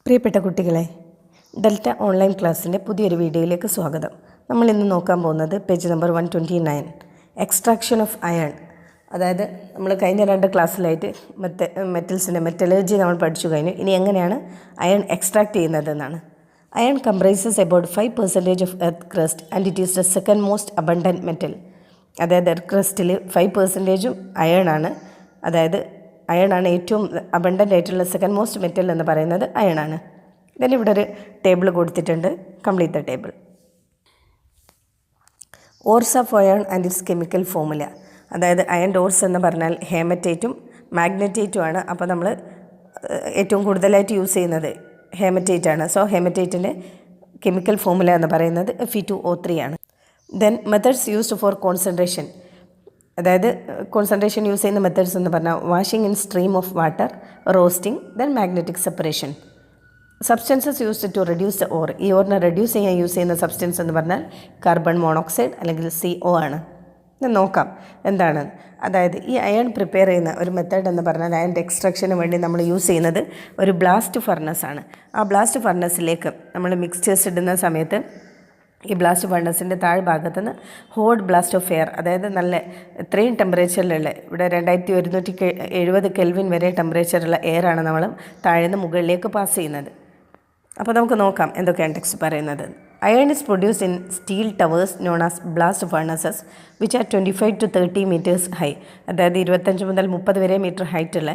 പ്രിയപ്പെട്ട കുട്ടികളെ, delta online ക്ലാസ്സിൻ്റെ പുതിയൊരു വീഡിയോയിലേക്ക് സ്വാഗതം. നമ്മൾ ഇന്ന് നോക്കാൻ പോകുന്നത് page number 129, extraction of iron. അതായത് നമ്മൾ കഴിഞ്ഞ 2 ക്ലാസ്സിലായിട്ട് മെറ്റൽസിൻ്റെ മെറ്റലർജി നമ്മൾ പഠിച്ചു കഴിഞ്ഞു. ഇനി എങ്ങനെയാണ് അയൺ എക്സ്ട്രാക്ട് ചെയ്യുന്നതെന്നാണ്. Iron comprises about 5% of earth crust and it is the second most abundant metal. അതായത് എർത്ത് ക്രസ്റ്റിൽ 5% അയൺ ആണ്. അതായത് അയണാണ് ഏറ്റവും അബണ്ടൻ്റ് ആയിട്ടുള്ള സെക്കൻഡ് മോസ്റ്റ് മെറ്റൽ എന്ന് പറയുന്നത് അയണാണ്. then ഇവിടെ ഒരു ടേബിൾ കൊടുത്തിട്ടുണ്ട്. Complete the table. ഓർസ് of iron and it's chemical formula. അതായത് അയൺ ഓർസ് എന്ന് പറഞ്ഞാൽ ഹേമറ്റേറ്റും മാഗ്നറ്റേറ്റും ആണ്. അപ്പോൾ നമ്മൾ ഏറ്റവും കൂടുതലായിട്ട് യൂസ് ചെയ്യുന്നത് ഹേമറ്റേറ്റ് ആണ്. സോ ഹേമറ്റേറ്റിൻ്റെ കെമിക്കൽ ഫോമുല എന്ന് പറയുന്നത് Fe2O3 ആണ്. Then methods used for concentration. അതായത് കോൺസെൻട്രേഷൻ യൂസ് ചെയ്യുന്ന മെത്തേഡ്സ് എന്ന് പറഞ്ഞാൽ washing in stream of water, roasting, then magnetic separation. Substances used to reduce the ore. ഈ ഓറിനെ റെഡ്യൂസ് ചെയ്യാൻ യൂസ് ചെയ്യുന്ന സബ്സ്റ്റൻസ് എന്ന് പറഞ്ഞാൽ കാർബൺ മോണോക്സൈഡ് അല്ലെങ്കിൽ CO ആണ്. നോക്കാം എന്താണ്. അതായത് ഈ അയൺ പ്രിപ്പയർ ചെയ്യുന്ന ഒരു മെത്തേഡ് എന്ന് പറഞ്ഞാൽ അയണിൻ്റെ എക്സ്ട്രാക്ഷന് വേണ്ടി നമ്മൾ യൂസ് ചെയ്യുന്നത് ഒരു ബ്ലാസ്റ്റ് ഫർണസ് ആണ്. ആ ബ്ലാസ്റ്റ് ഫർണസിലേക്ക് നമ്മൾ മിക്സ്ചേഴ്സ് ഇടുന്ന സമയത്ത് ഈ ബ്ലാസ്റ്റ് ഫർണസിൻ്റെ താഴ്ഭാഗത്ത് നിന്ന് ഹോട്ട് ബ്ലാസ്റ്റ് ഓഫ് എയർ, അതായത് നല്ല ഇത്രയും ടെമ്പറേച്ചറിലുള്ള, ഇവിടെ 2170 കെൽവിൻ വരെ ടെമ്പറേച്ചറുള്ള എയറാണ് നമ്മൾ താഴെ നിന്ന് മുകളിലേക്ക് പാസ് ചെയ്യുന്നത്. അപ്പോൾ നമുക്ക് നോക്കാം എന്തൊക്കെയാണ് ടെക്സ്റ്റ് പറയുന്നത്. Iron is produced in steel towers known as blast furnaces which are 25 to 30 meters high. അതായത് 25 മുതൽ 30 വരെ മീറ്റർ ഹൈറ്റുള്ള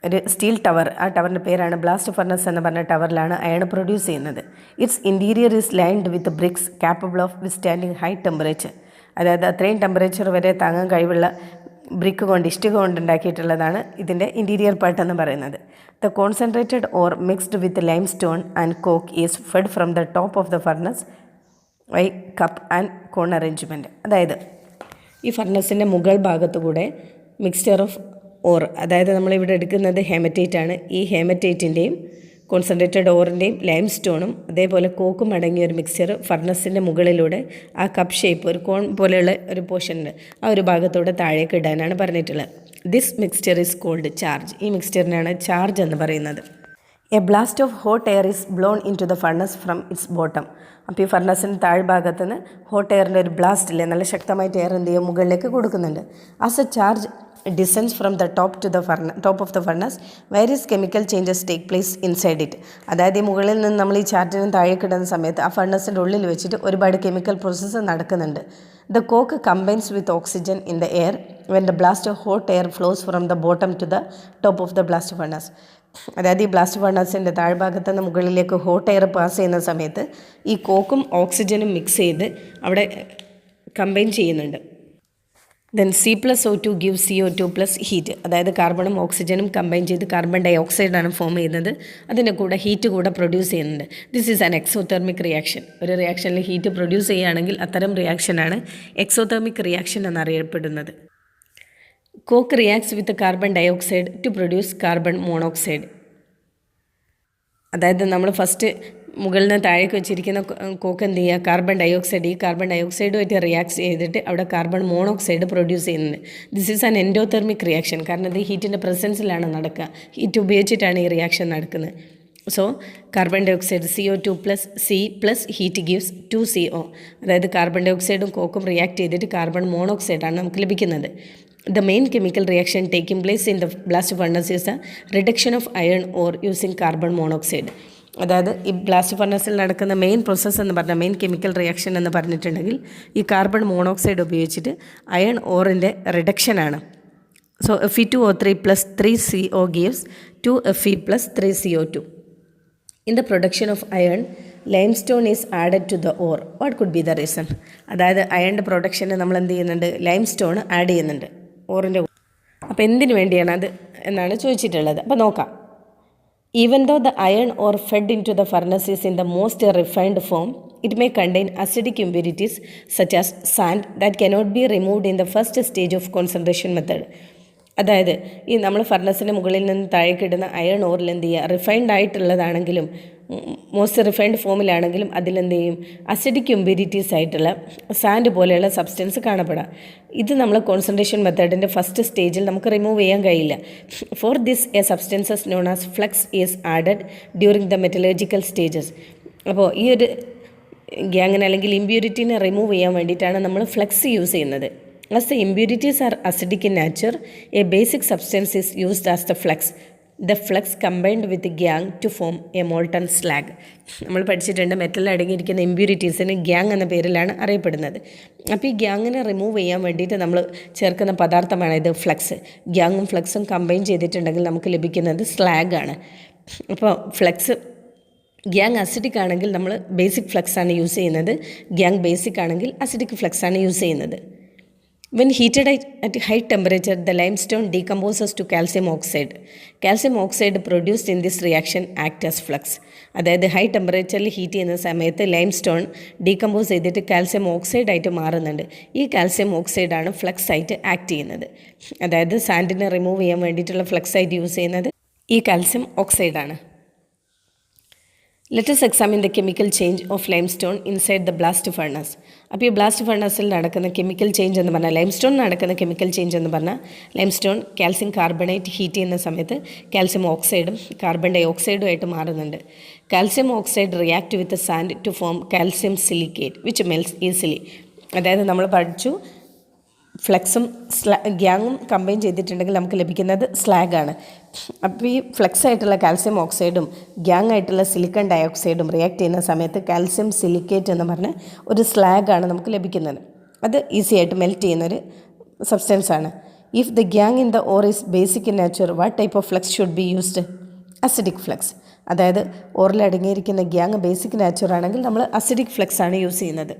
ഒരു സ്റ്റീൽ ടവർ, ആ ടവറിൻ്റെ പേരാണ് ബ്ലാസ്റ്റ് ഫർണസ് എന്ന് പറഞ്ഞ ടവറിലാണ് അയൺ പ്രൊഡ്യൂസ് ചെയ്യുന്നത്. Its interior is lined with bricks capable of withstanding high temperature. അതായത് അത്രയും ടെമ്പറേച്ചർ വരെ താങ്ങാൻ കഴിവുള്ള ബ്രിക്ക് കൊണ്ട്, ഇഷ്ടിക കൊണ്ട് ഉണ്ടാക്കിയിട്ടുള്ളതാണ് ഇതിൻ്റെ ഇൻറ്റീരിയർ പാർട്ട് എന്ന് പറയുന്നത്. The concentrated ore mixed with limestone and coke is fed from the top of the furnace by cup and cone arrangement. അതായത് ഈ ഫർണസിൻ്റെ മുകൾ ഭാഗത്തുകൂടെ മിക്സ്ചർ ഓഫ് ഓർ, അതായത് നമ്മളിവിടെ എടുക്കുന്നത് ഹേമറ്റേറ്റ് ആണ്. ഈ ഹേമറ്റേറ്റിൻ്റെയും കോൺസെൻട്രേറ്റഡ് ഓറിൻ്റെയും ലൈം സ്റ്റോണും അതേപോലെ കോക്കും അടങ്ങിയ ഒരു മിക്സ്ചർ ഫർണസിൻ്റെ മുകളിലൂടെ ആ കപ്പ് ഷേപ്പ്, ഒരു കോൺ പോലെയുള്ള ഒരു പോർഷനുണ്ട്, ആ ഒരു ഭാഗത്തൂടെ താഴേക്ക് ഇടാനാണ് പറഞ്ഞിട്ടുള്ളത്. This mixture is called charge. ഈ മിക്സ്ചറിനാണ് ചാർജ് എന്ന് പറയുന്നത്. A blast of hot air is blown into the furnace from its bottom. അപ്പോൾ ഈ ഫർണസിൻ്റെ താഴ്ഭാഗത്ത് നിന്ന് ഹോട്ട് എയറിൻ്റെ ഒരു ബ്ലാസ്റ്റില്ലേ, നല്ല ശക്തമായിട്ട് എയർ എന്ത് ചെയ്യും, മുകളിലേക്ക് കൊടുക്കുന്നുണ്ട്. As A charge descends from the top to the top of the furnace, various chemical changes take place inside it. അതായത് ഈ മുകളിൽ നിന്ന് നമ്മൾ ഈ ചാർജിന് താഴേക്ക് ഇടുന്ന സമയത്ത് ആ ഫർണസിൻ്റെ ഉള്ളിൽ വെച്ചിട്ട് ഒരുപാട് കെമിക്കൽ പ്രോസസ്സ് നടക്കുന്നുണ്ട്. The coke combines with oxygen in the air when the blast of hot air flows from the bottom to the top of the blast furnace. അതായത് ഈ ബ്ലാസ്റ്റ് ഫർണസിൻ്റെ താഴ്ഭാഗത്ത് നിന്ന് മുകളിലേക്ക് ഹോട്ട് എയർ പാസ് ചെയ്യുന്ന സമയത്ത് ഈ കോക്കും ഓക്സിജനും മിക്സ് ചെയ്ത് അവിടെ കമ്പൈൻ ചെയ്യുന്നുണ്ട്. Then C+O2 gives CO2 plus heat. അതായത് കാർബണും ഓക്സിജനും കമ്പൈൻ ചെയ്ത് കാർബൺ ഡൈ ഓക്സൈഡാണ് ഫോം ചെയ്യുന്നത്. അതിൻ്റെ കൂടെ ഹീറ്റ് കൂടെ പ്രൊഡ്യൂസ് ചെയ്യുന്നുണ്ട്. This is an exothermic reaction. ഒരു റിയാക്ഷനിൽ ഹീറ്റ് പ്രൊഡ്യൂസ് ചെയ്യുകയാണെങ്കിൽ അത്തരം റിയാക്ഷനാണ് എക്സോതെർമിക് റിയാക്ഷൻ എന്നറിയപ്പെടുന്നത്. Coke reacts with carbon dioxide to produce carbon monoxide. അതായത് നമ്മൾ ഫസ്റ്റ് മുകളിൽ നിന്ന് താഴേക്ക് വെച്ചിരിക്കുന്ന കോക്ക് എന്ത് ചെയ്യുക, കാർബൺ ഡൈ ഓക്സൈഡ്, ഈ കാർബൺ ഡൈ ഓക്സൈഡുമായിട്ട് റിയാക്ട് ചെയ്തിട്ട് അവിടെ കാർബൺ മോണോക്സൈഡ് പ്രൊഡ്യൂസ് ചെയ്യുന്നത്. This is an endothermic reaction. കാരണം ഇത് ഹീറ്റിൻ്റെ പ്രസൻസിലാണ് നടക്കുക. ഹീറ്റ് ഉപയോഗിച്ചിട്ടാണ് ഈ റിയാക്ഷൻ നടക്കുന്നത്. So carbon dioxide CO2 plus C plus heat gives 2CO. അതായത് കാർബൺ ഡൈ ഓക്സൈഡും കോക്കും റിയാക്ട് ചെയ്തിട്ട് കാർബൺ മോണോക്സൈഡാണ് നമുക്ക് ലഭിക്കുന്നത്. The main chemical reaction taking place in the blast furnace is the reduction of iron ore using carbon monoxide. അതായത് ഈ ബ്ലാസ്റ്റ് ഫർണസിൽ നടക്കുന്ന മെയിൻ പ്രോസസ്സ് എന്ന് പറഞ്ഞാൽ, മെയിൻ കെമിക്കൽ റിയാക്ഷൻ എന്ന് പറഞ്ഞിട്ടുണ്ടെങ്കിൽ ഈ കാർബൺ മോണോക്സൈഡ് ഉപയോഗിച്ചിട്ട് അയൺ ഓറിൻ്റെ റിഡക്ഷനാണ്. So Fe2O3 plus 3CO gives 2Fe plus 3CO2. In the production of iron, limestone is added to the ore. What could be the reason? അതായത് അയണിൻ്റെ production നമ്മൾ എന്ത് ചെയ്യുന്നുണ്ട്, ലൈംസ്റ്റോൺ ആഡ് ചെയ്യുന്നുണ്ട് ഓറിൻ്റെ. അപ്പോൾ എന്തിനു വേണ്ടിയാണ് അത് എന്നാണ് ചോദിച്ചിട്ടുള്ളത്. അപ്പോൾ നോക്കാം. Even though the iron ore fed into the furnace is in the most refined form, it may contain acidic impurities such as sand that cannot be removed in the first stage of concentration method. അതായത് ഈ നമ്മൾ ഫർണസിൻ്റെ മുകളിൽ നിന്ന് താഴേക്കിടുന്ന iron ഓറിൽ എന്ത് ചെയ്യുക, refined ആയിട്ടുള്ളതാണെങ്കിലും most refined ഫോമിലാണെങ്കിലും അതിലെന്ത് ചെയ്യും, acidic impurities ആയിട്ടുള്ള സാൻഡ് പോലെയുള്ള സബ്സ്റ്റൻസ് കാണപ്പെടാം. ഇത് നമ്മൾ കോൺസെൻട്രേഷൻ മെത്തേഡിൻ്റെ ഫസ്റ്റ് സ്റ്റേജിൽ നമുക്ക് റിമൂവ് ചെയ്യാൻ കഴിയില്ല. For this A substances known as flux is added during the metallurgical stages. അപ്പോൾ ഈ ഒരു ഗ്യാങ്ങിന് അല്ലെങ്കിൽ ഇമ്പ്യൂരിറ്റീനെ റിമൂവ് ചെയ്യാൻ വേണ്ടിയിട്ടാണ് നമ്മൾ ഫ്ലക്സ് യൂസ് ചെയ്യുന്നത്. As the impurities are acidic in nature, a basic substance is used as the flux. The flux combined with the gang to form a molten slag. നമ്മൾ പഠിച്ചിട്ടുണ്ട് മെറ്റലിൽ അടങ്ങിയിരിക്കുന്ന ഇമ്പ്യൂരിറ്റീസിന് ഗ്യാങ് എന്ന പേരിലാണ് അറിയപ്പെടുന്നത്. അപ്പോൾ ഈ ഗ്യാങ്ങിനെ റിമൂവ് ചെയ്യാൻ വേണ്ടിയിട്ട് നമ്മൾ ചേർക്കുന്ന പദാർത്ഥമാണ് ഇത് ഫ്ലക്സ്. ഗ്യാങ്ങും ഫ്ലക്സും കമ്പൈൻ ചെയ്തിട്ടുണ്ടെങ്കിൽ നമുക്ക് ലഭിക്കുന്നത് സ്ലാഗ് ആണ്. അപ്പോൾ ഫ്ലക്സ് ഗ്യാങ് അസിഡിക് ആണെങ്കിൽ നമ്മൾ ബേസിക് ഫ്ലക്സ് ആണ് യൂസ് ചെയ്യുന്നത്. ഗ്യാങ് ബേസിക് ആണെങ്കിൽ അസിഡിക് ഫ്ലക്സ് ആണ് യൂസ് ചെയ്യുന്നത്. When heated at high temperature, the limestone decomposes to calcium oxide. Calcium oxide produced in this reaction act as flux. അതായത് high ടെമ്പറേച്ചറിൽ heat ചെയ്യുന്ന സമയത്ത് ലൈംസ്റ്റോൺ ഡീകമ്പോസ് ചെയ്തിട്ട് കാൽസ്യം ഓക്സൈഡ് ആയിട്ട് മാറുന്നുണ്ട്. ഈ കാൽസ്യം ഓക്സൈഡാണ് ഫ്ലക്സ് ആയിട്ട് ആക്ട് ചെയ്യുന്നത്. അതായത് സാൻഡിനെ റിമൂവ് ചെയ്യാൻ വേണ്ടിയിട്ടുള്ള ഫ്ലക്സ് ആയിട്ട് യൂസ് ചെയ്യുന്നത് ഈ calcium ഓക്സൈഡാണ്. Let us examine the chemical change of limestone inside the blast furnace. അപ്പോൾ ഈ ബ്ലാസ്റ്റ് ഫർണസിൽ നടക്കുന്ന കെമിക്കൽ ചേഞ്ച് എന്ന് പറഞ്ഞാൽ ലൈംസ്റ്റോൺ നടക്കുന്ന കെമിക്കൽ ചേഞ്ച് എന്ന് പറഞ്ഞാൽ ലൈംസ്റ്റോൺ കാൽസ്യം കാർബണേറ്റ് ഹീറ്റ് ചെയ്യുന്ന സമയത്ത് കാൽസ്യം ഓക്സൈഡും കാർബൺ ഡൈ ഓക്സൈഡും ആയിട്ട് മാറുന്നുണ്ട്. Calcium oxide react with sand to form calcium silicate which melts easily. അതായത് നമ്മൾ പഠിച്ചു ഫ്ലക്സും ഗ്യാങ്ങും കമ്പൈൻ ചെയ്തിട്ടുണ്ടെങ്കിൽ നമുക്ക് ലഭിക്കുന്നത് സ്ലാഗാണ്. അപ്പോൾ ഈ ഫ്ലക്സ് ആയിട്ടുള്ള കാൽസ്യം ഓക്സൈഡും ഗ്യാങ് ആയിട്ടുള്ള സിലിക്കൺ ഡയോക്സൈഡും റിയാക്ട് ചെയ്യുന്ന സമയത്ത് കാൽസ്യം സിലിക്കേറ്റ് എന്ന് പറഞ്ഞ ഒരു സ്ലാഗാണ് നമുക്ക് ലഭിക്കുന്നത്. അത് ഈസി ആയിട്ട് മെൽറ്റ് ചെയ്യുന്നൊരു സബ്സ്റ്റൻസാണ്. If the gangue in the ore is basic in nature, what type of flux should be used? Acidic flux. അതായത് ഓറിൽ അടങ്ങിയിരിക്കുന്ന ഗ്യാങ് ബേസിക് നേച്ചർ ആണെങ്കിൽ നമ്മൾ അസിഡിക് ഫ്ലക്സ് ആണ് യൂസ് ചെയ്യുന്നത്.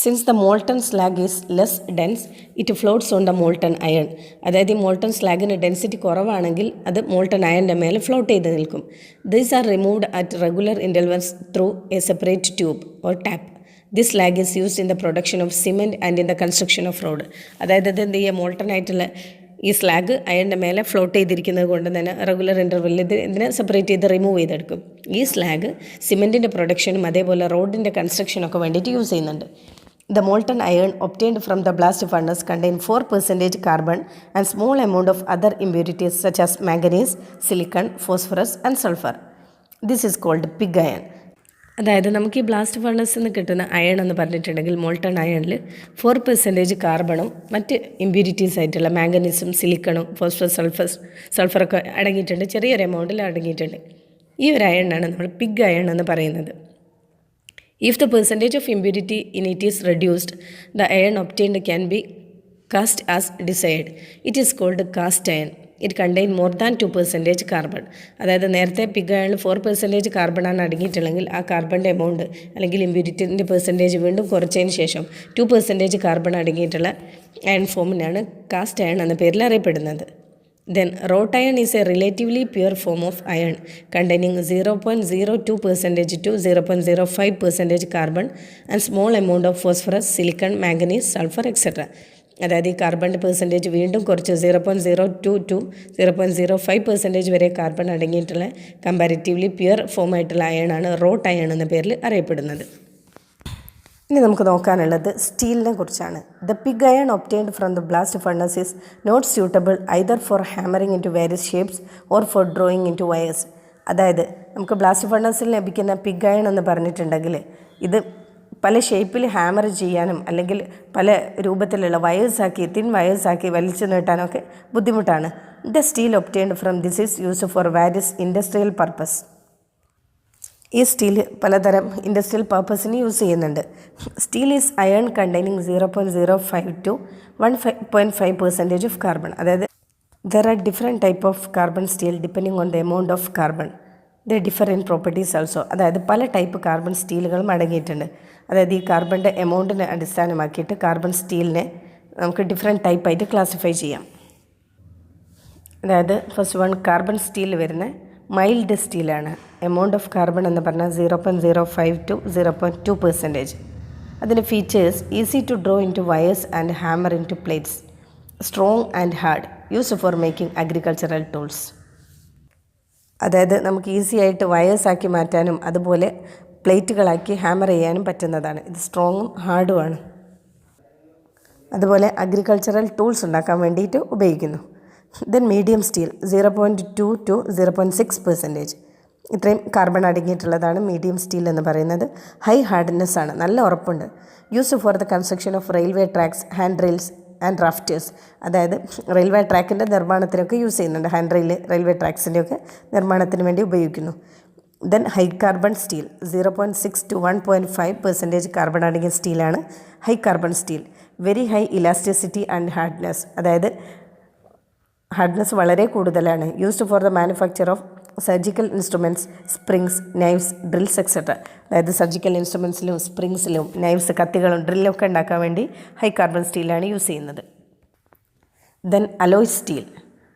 Since the molten slag is less dense, it floats on the molten iron. അതായത് ഈ molten സ്ലാഗിന് density കുറവാണെങ്കിൽ അത് മോൾട്ടൺ അയണിൻ്റെ മേലെ ഫ്ലോട്ട് ചെയ്ത് നിൽക്കും. These are removed at regular intervals through a separate tube or tap. This slag is used in the production of cement and in the construction of road. അതായത് ഇത് എന്ത് ചെയ്യുക, molten ആയിട്ടുള്ള ഈ സ്ലാഗ് അയണിൻ്റെ മേലെ ഫ്ലോട്ട് ചെയ്തിരിക്കുന്നത് കൊണ്ട് തന്നെ റെഗുലർ ഇൻ്റർവെല്ലിൽ ഇതിനെ സെപ്പറേറ്റ് ചെയ്ത് റിമൂവ് ചെയ്തെടുക്കും. ഈ സ്ലാഗ് സിമെൻറ്റിൻ്റെ പ്രൊഡക്ഷനും അതേപോലെ റോഡിൻ്റെ കൺസ്ട്രക്ഷനൊക്കെ വേണ്ടിയിട്ട് യൂസ് ചെയ്യുന്നുണ്ട്. The molten iron obtained from the blast furnace contain 4% carbon and small amount of other impurities such as manganese, silicon, phosphorus and sulfur. This is called pig iron. അതായത് നമുക്ക് ഈ blast ഫർണസിൽ നിന്ന് കിട്ടുന്ന iron എന്ന് പറഞ്ഞിട്ടുണ്ടെങ്കിൽ molten അയണിൽ 4% കാർബണും മറ്റ് impurities ആയിട്ടുള്ള മാംഗനീസും സിലിക്കണും phosphorus സൾഫറൊക്കെ അടങ്ങിയിട്ടുണ്ട്. ചെറിയൊരു എമൗണ്ടിൽ അടങ്ങിയിട്ടുണ്ട്. ഈ ഒരു അയണാണ് നമ്മൾ പിഗ് അയൺ എന്ന് പറയുന്നത്. If the percentage of impurity in it is reduced, the iron obtained can be cast as desired. It is called cast iron. It contains more than 2% carbon. അതായത് നേരത്തെ പിഗ് അയണിൽ 4% കാർബണാണ് അടങ്ങിയിട്ടുള്ളെങ്കിൽ ആ കാർബണിൻ്റെ എമൗണ്ട് അല്ലെങ്കിൽ ഇമ്പ്യൂരിറ്റിൻ്റെ percentage വീണ്ടും കുറച്ചതിന് ശേഷം 2% carbon അടങ്ങിയിട്ടുള്ള iron ഫോമിനാണ് cast iron എന്ന പേരിൽ അറിയപ്പെടുന്നത്. Then wrought iron is a relatively pure form of iron containing 0.02% to 0.05% carbon and small amount of phosphorus, silicon, manganese, sulfur, etc. അതായത് ഈ കാർബണിൻ്റെ പെർസെൻറ്റേജ് വീണ്ടും കുറച്ച് 0.02 to 0.05% വരെ കാർബൺ അടങ്ങിയിട്ടുള്ള കമ്പാരിറ്റീവ്ലി പ്യുവർ ഫോം ആയിട്ടുള്ള അയണാണ് റോട്ട് അയൺ എന്ന പേരിൽ അറിയപ്പെടുന്നത്. ഇനി നമുക്ക് നോക്കാനുള്ളത് സ്റ്റീലിനെ കുറിച്ചാണ്. The pig iron obtained from the blast furnace is not suitable either for hammering into various shapes or for drawing into wires. അതായത് നമുക്ക് ബ്ലാസ്റ്റ് ഫർണസിൽ ലഭിക്കുന്ന പിഗ് അയൺ എന്ന് പറഞ്ഞിട്ടുണ്ടെങ്കിൽ ഇത് പല ഷേപ്പിൽ ഹാമർ ചെയ്യാനും അല്ലെങ്കിൽ പല രൂപത്തിലുള്ള വയേഴ്സാക്കി തിൻ വയേഴ്സാക്കി വലിച്ചു നീട്ടാനൊക്കെ ബുദ്ധിമുട്ടാണ്. The steel obtained from this is used for various industrial purpose. ഈ സ്റ്റീൽ പലതരം ഇൻഡസ്ട്രിയൽ പർപ്പസിന് യൂസ് ചെയ്യുന്നുണ്ട്. Steel is iron containing 0.05 to 1.5% of carbon. അതായത് there are different type of carbon steel depending on the amount of carbon. The different properties also. അതായത് പല type carbon സ്റ്റീലുകളും അടങ്ങിയിട്ടുണ്ട്. അതായത് ഈ കാർബണിൻ്റെ എമൗണ്ടിനെ അടിസ്ഥാനമാക്കിയിട്ട് കാർബൺ സ്റ്റീലിനെ നമുക്ക് ഡിഫറെൻറ്റ് ടൈപ്പായിട്ട് ക്ലാസിഫൈ ചെയ്യാം. അതായത് ഫസ്റ്റ് വൺ കാർബൺ സ്റ്റീൽ വരുന്ന മൈൽഡ് സ്റ്റീലാണ്. എമൗണ്ട് ഓഫ് കാർബൺ എന്ന് പറഞ്ഞാൽ 0.05 to 0.2%. അതിൻ്റെ features easy to draw into wires and hammer into plates, strong and hard, used for making agricultural tools. അതായത് നമുക്ക് easy ആയിട്ട് വയേഴ്സാക്കി മാറ്റാനും അതുപോലെ പ്ലേറ്റുകളാക്കി ഹാമർ ചെയ്യാനും പറ്റുന്നതാണ്. ഇത് സ്ട്രോങ്ങും ഹാർഡുമാണ്. അതുപോലെ അഗ്രികൾച്ചറൽ ടൂൾസ് ഉണ്ടാക്കാൻ വേണ്ടിയിട്ട് ഉപയോഗിക്കുന്നു. Then medium steel 0.2 to 0.6%. ഇത്രയും കാർബൺ അടങ്ങിയിട്ടുള്ളതാണ് മീഡിയം സ്റ്റീൽ എന്ന് പറയുന്നത്. ഹൈ ഹാർഡ്നെസ് ആണ്, നല്ല ഉറപ്പുണ്ട്. Used for the construction of railway tracks, hand rails and rafters. അതായത് റെയിൽവേ ട്രാക്കിൻ്റെ നിർമ്മാണത്തിനൊക്കെ യൂസ് ചെയ്യുന്നുണ്ട്. ഹാൻഡ് റെയിൽ, റെയിൽവേ ട്രാക്സിൻ്റെയൊക്കെ നിർമ്മാണത്തിന് വേണ്ടി ഉപയോഗിക്കുന്നു. Then high carbon steel 0.6 to 1.5% carbon അടങ്ങിയ സ്റ്റീലാണ് high carbon steel. Very high elasticity and hardness, അതായത് ഹാർഡ്നെസ് വളരെ കൂടുതലാണ്. Used for the manufacture of surgical instruments, springs, knives, drills etcetera. അതായത് സർജിക്കൽ ഇൻസ്ട്രുമെൻറ്റ്സിലും സ്പ്രിങ്സിലും നൈവ്സ്, കത്തികളും ഡ്രില്ലൊക്കെ ഉണ്ടാക്കാൻ വേണ്ടി ഹൈ കാർബൺ സ്റ്റീലാണ് യൂസ് ചെയ്യുന്നത്. Then alloy steel.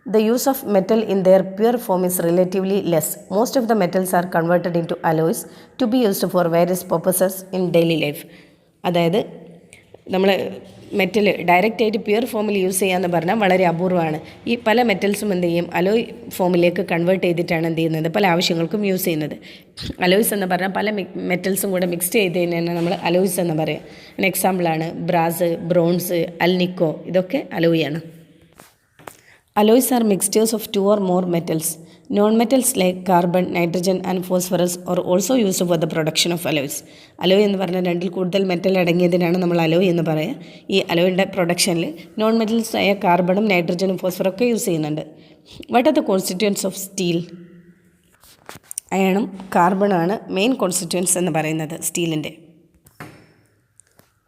The use of metal in their pure form is relatively less. Most of the metals are converted into alloys to be used for various purposes in daily life. അതായത് നമ്മൾ metal direct ആയിട്ട് pure ഫോമിൽ use ചെയ്യാമെന്ന് പറഞ്ഞാൽ വളരെ അപൂർവമാണ്. ഈ പല മെറ്റൽസും എന്ത് ചെയ്യും, അലോയ് ഫോമിലേക്ക് കൺവേർട്ട് ചെയ്തിട്ടാണ് എന്ത് ചെയ്യുന്നത്, പല ആവശ്യങ്ങൾക്കും യൂസ് ചെയ്യുന്നത്. അലോയ്സ് എന്ന് പറഞ്ഞാൽ പല മെറ്റൽസും കൂടെ മിക്സ് ചെയ്തതിനാണ് നമ്മൾ അലോയ്സ് എന്ന് പറയുക. എക്സാമ്പിളാണ് ബ്രാസ്, ബ്രോൺസ്, അൽനിക്കോ, ഇതൊക്കെ അലോയാണ്. Alloys are mixtures of two or more metals. Non-metals like carbon, nitrogen and phosphorus are also used for the production of alloys. Alloy എന്ന് പറഞ്ഞാൽ രണ്ടിൽ കൂടുതൽ മെറ്റൽ അടങ്ങിയതിനാണ് നമ്മൾ അലോയ് എന്ന് പറയുക. ഈ അലോയിൻ്റെ പ്രൊഡക്ഷനിൽ നോൺ മെറ്റൽസ് ആയ കാർബണും നൈട്രജനും ഫോസ്ഫറൊക്കെ യൂസ് ചെയ്യുന്നുണ്ട്. What are the constituents of steel? അയണും കാർബണാണ് മെയിൻ കോൺസ്റ്റിറ്റ്യൂവൻസ് എന്ന് പറയുന്നത് സ്റ്റീലിൻ്റെ.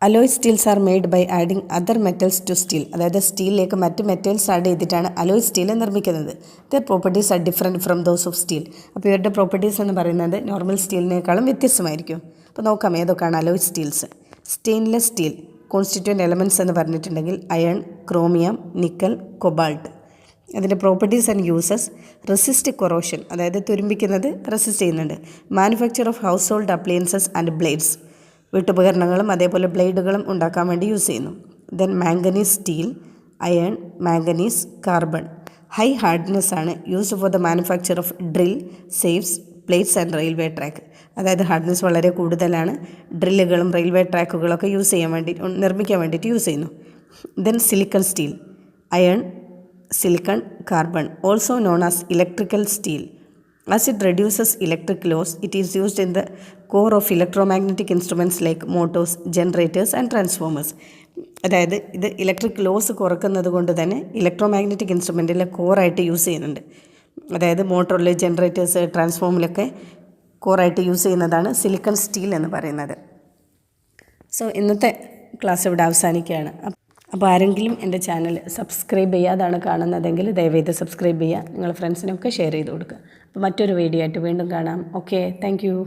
Alloy steels are made by adding other metals to steel. അതായത് സ്റ്റീലിലേക്ക് മറ്റ് മെറ്റൽസ് ആഡ് ചെയ്തിട്ടാണ് അലോയ് സ്റ്റീൽ നിർമ്മിക്കുന്നത്. Their properties are different from those of steel. അപ്പോൾ ഇവരുടെ പ്രോപ്പർട്ടീസ് എന്ന് പറയുന്നത് നോർമൽ സ്റ്റീലിനേക്കാളും വ്യത്യസ്തമായിരിക്കും. അപ്പോൾ നോക്കാം ഏതൊക്കെയാണ് alloy steels. Stainless steel constituent elements എന്ന് പറഞ്ഞിട്ടുണ്ടെങ്കിൽ അയൺ, ക്രോമിയം, നിക്കൽ, കൊബാൾട്ട്. അതിൻ്റെ properties and uses: resist corrosion, അതായത് തുരുമ്പിക്കുന്നത് റെസിസ്റ്റ് ചെയ്യുന്നുണ്ട്. Manufacture of household appliances and blades, വീട്ടുപകരണങ്ങളും അതേപോലെ ബ്ലേഡുകളും ഉണ്ടാക്കാൻ വേണ്ടി യൂസ് ചെയ്യുന്നു. Then manganese steel, iron, manganese, carbon. High hardness ആണ്, used for the manufacture of drill, safes, plates and railway track. അതായത് ഹാർഡ്നെസ് വളരെ കൂടുതലാണ്, ഡ്രില്ലുകളും റെയിൽവേ ട്രാക്കുകളൊക്കെ യൂസ് ചെയ്യാൻ വേണ്ടി നിർമ്മിക്കാൻ വേണ്ടിയിട്ട് യൂസ് ചെയ്യുന്നു. Then silicon steel, iron, silicon, carbon, also known as electrical steel. As it reduces electric loss, it is used in the core of electromagnetic instruments like motors, generators and transformers. അതായത് ഇത് electric loss കുറക്കുന്നത് കൊണ്ട് തന്നെ electromagnetic ഇൻസ്ട്രുമെൻറ്റിലെ കോറായിട്ട് use ചെയ്യുന്നുണ്ട്. അതായത് മോട്ടോറിൽ, generators, ട്രാൻസ്ഫോമിലൊക്കെ കോറായിട്ട് use ചെയ്യുന്നതാണ് silicon steel എന്ന് പറയുന്നത്. So ഇന്നത്തെ ക്ലാസ് ഇവിടെ അവസാനിക്കുകയാണ്. അപ്പോൾ ആരെങ്കിലും എൻ്റെ ചാനൽ സബ്സ്ക്രൈബ് ചെയ്യാതാണ് കാണുന്നതെങ്കിൽ ദയവേത് സബ്സ്ക്രൈബ് ചെയ്യുക, നിങ്ങളുടെ ഫ്രണ്ട്സിനൊക്കെ ഷെയർ ചെയ്ത് കൊടുക്കുക. അപ്പോൾ മറ്റൊരു വീഡിയോ ആയിട്ട് വീണ്ടും കാണാം. Okay, thank you.